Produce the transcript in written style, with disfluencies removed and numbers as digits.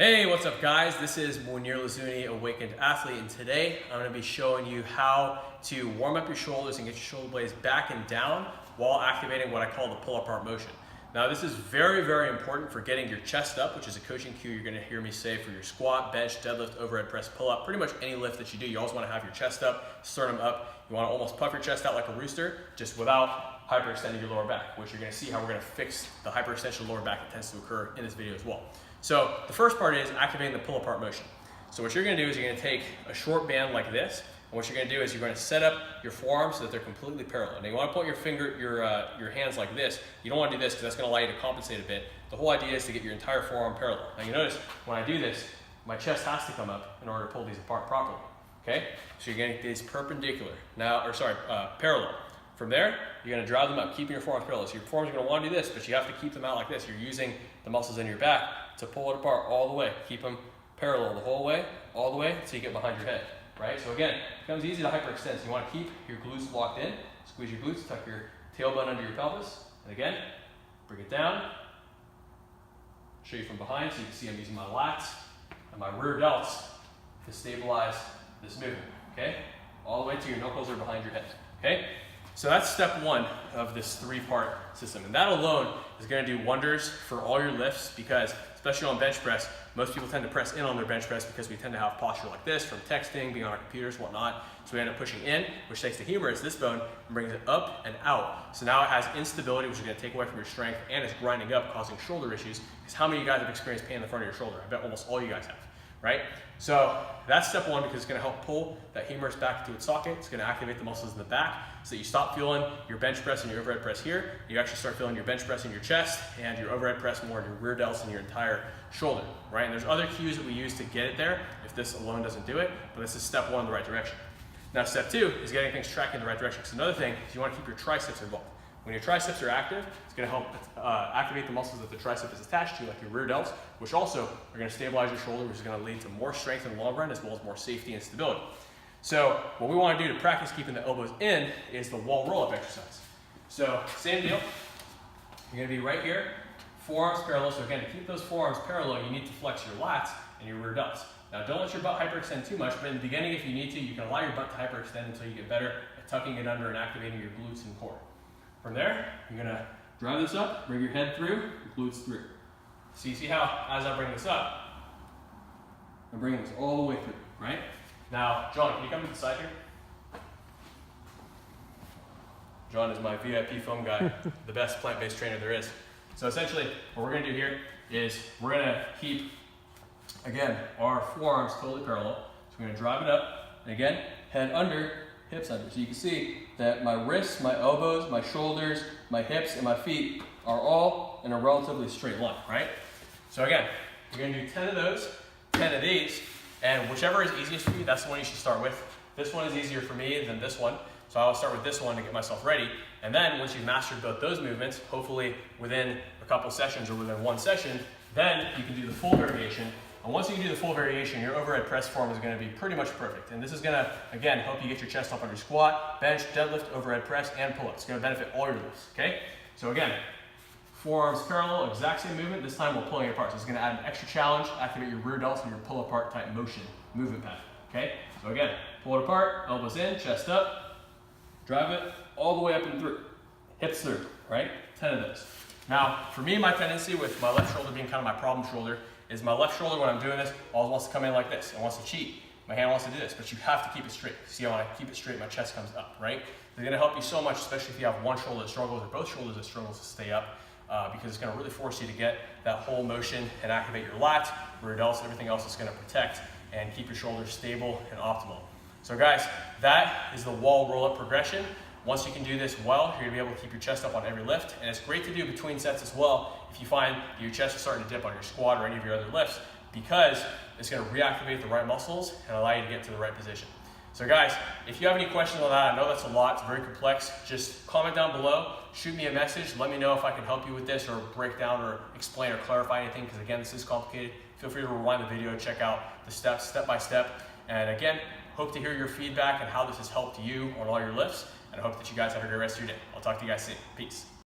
Hey, what's up guys? This is Munir Lazuni, Awakened Athlete, and today I'm going to be showing you how to warm up your shoulders and get your shoulder blades back and down while activating what I call the pull apart motion. Now this is very, very important for getting your chest up, which is a coaching cue you're going to hear me say for your squat, bench, deadlift, overhead press, pull up, pretty much any lift that you do. You always want to have your chest up, sternum up. You want to almost puff your chest out like a rooster, just without hyperextending your lower back, which you're going to see how we're going to fix the hyperextension of the lower back that tends to occur in this video as well. So the first part is activating the pull apart motion. So what you're going to do is you're going to take a short band like this, and what you're going to do is you're going to set up your forearms so that they're completely parallel. Now you want to point your hands like this. You don't want to do this because that's going to allow you to compensate a bit. The whole idea is to get your entire forearm parallel. Now you notice when I do this, my chest has to come up in order to pull these apart properly. Okay, so you're going to get these perpendicular parallel. From there, you're going to drive them up, keeping your forearms parallel. So your forearms are going to want to do this, but you have to keep them out like this. You're using the muscles in your back to pull it apart all the way. Keep them parallel the whole way, all the way, until you get behind your head, right? So again, it becomes easy to hyperextend. So you want to keep your glutes locked in, squeeze your glutes, tuck your tailbone under your pelvis, and again, bring it down. Show you from behind so you can see I'm using my lats and my rear delts to stabilize this movement, okay? All the way to your knuckles are behind your head, okay? So that's step one of this three-part system. And that alone is going to do wonders for all your lifts because, especially on bench press, most people tend to press in on their bench press because we tend to have posture like this from texting, being on our computers, whatnot. So we end up pushing in, which takes the humerus, this bone, and brings it up and out. So now it has instability, which is going to take away from your strength, and it's grinding up, causing shoulder issues. Because how many of you guys have experienced pain in the front of your shoulder? I bet almost all you guys have, right? So that's step one because it's going to help pull that humerus back into its socket. It's going to activate the muscles in the back so that you stop feeling your bench press and your overhead press here. You actually start feeling your bench press in your chest and your overhead press more in your rear delts and your entire shoulder, right? And there's other cues that we use to get it there if this alone doesn't do it, but this is step one in the right direction. Now step two is getting things tracking in the right direction. So another thing is you want to keep your triceps involved. When your triceps are active, it's going to help activate the muscles that the tricep is attached to, like your rear delts, which also are going to stabilize your shoulder, which is going to lead to more strength in the long run, as well as more safety and stability. So what we want to do to practice keeping the elbows in is the wall roll-up exercise. So same deal. You're going to be right here, forearms parallel. So again, to keep those forearms parallel, you need to flex your lats and your rear delts. Now don't let your butt hyperextend too much, but in the beginning, if you need to, you can allow your butt to hyperextend until you get better at tucking it under and activating your glutes and core. From there, you're going to drive this up, bring your head through, glutes through. So you see how, as I bring this up, I'm bringing this all the way through, right? Now, John, can you come to the side here? John is my VIP foam guy, the best plant-based trainer there is. So essentially, what we're going to do here is we're going to keep, again, our forearms totally parallel. So we're going to drive it up, and again, head under, hips under. So you can see that my wrists, my elbows, my shoulders, my hips, and my feet are all in a relatively straight line, right? So again, you're gonna do 10 of those, 10 of these, and whichever is easiest for you, that's the one you should start with. This one is easier for me than this one, so I'll start with this one to get myself ready. And then once you've mastered both those movements, hopefully within a couple sessions or within one session, then you can do the full variation. And once you can do the full variation, your overhead press form is going to be pretty much perfect. And this is going to, again, help you get your chest up on your squat, bench, deadlift, overhead press, and pull-up. It's going to benefit all your lifts, okay? So again, forearms parallel, exact same movement. This time we're pulling it apart. So it's going to add an extra challenge, activate your rear delts and your pull-apart type movement pattern, okay? So again, pull it apart, elbows in, chest up, drive it all the way up and through. Hips through, right? 10 of those. Now, for me, my tendency with my left shoulder being kind of my problem shoulder is my left shoulder, when I'm doing this, always wants to come in like this. It wants to cheat. My hand wants to do this, but you have to keep it straight. See how when I keep it straight, my chest comes up, right? They're gonna help you so much, especially if you have one shoulder that struggles or both shoulders that struggles to stay up, because it's gonna really force you to get that whole motion and activate your lats, rear delts, everything else is gonna protect and keep your shoulders stable and optimal. So guys, that is the wall roll-up progression. Once you can do this well, you're gonna be able to keep your chest up on every lift, and it's great to do between sets as well if you find that your chest is starting to dip on your squat or any of your other lifts, because it's gonna reactivate the right muscles and allow you to get to the right position. So guys, if you have any questions on that, I know that's a lot, it's very complex, just comment down below, shoot me a message, let me know if I can help you with this or break down or explain or clarify anything, because again, this is complicated. Feel free to rewind the video, check out the steps, step by step. And again, hope to hear your feedback and how this has helped you on all your lifts. And I hope that you guys have a great rest of your day. I'll talk to you guys soon. Peace.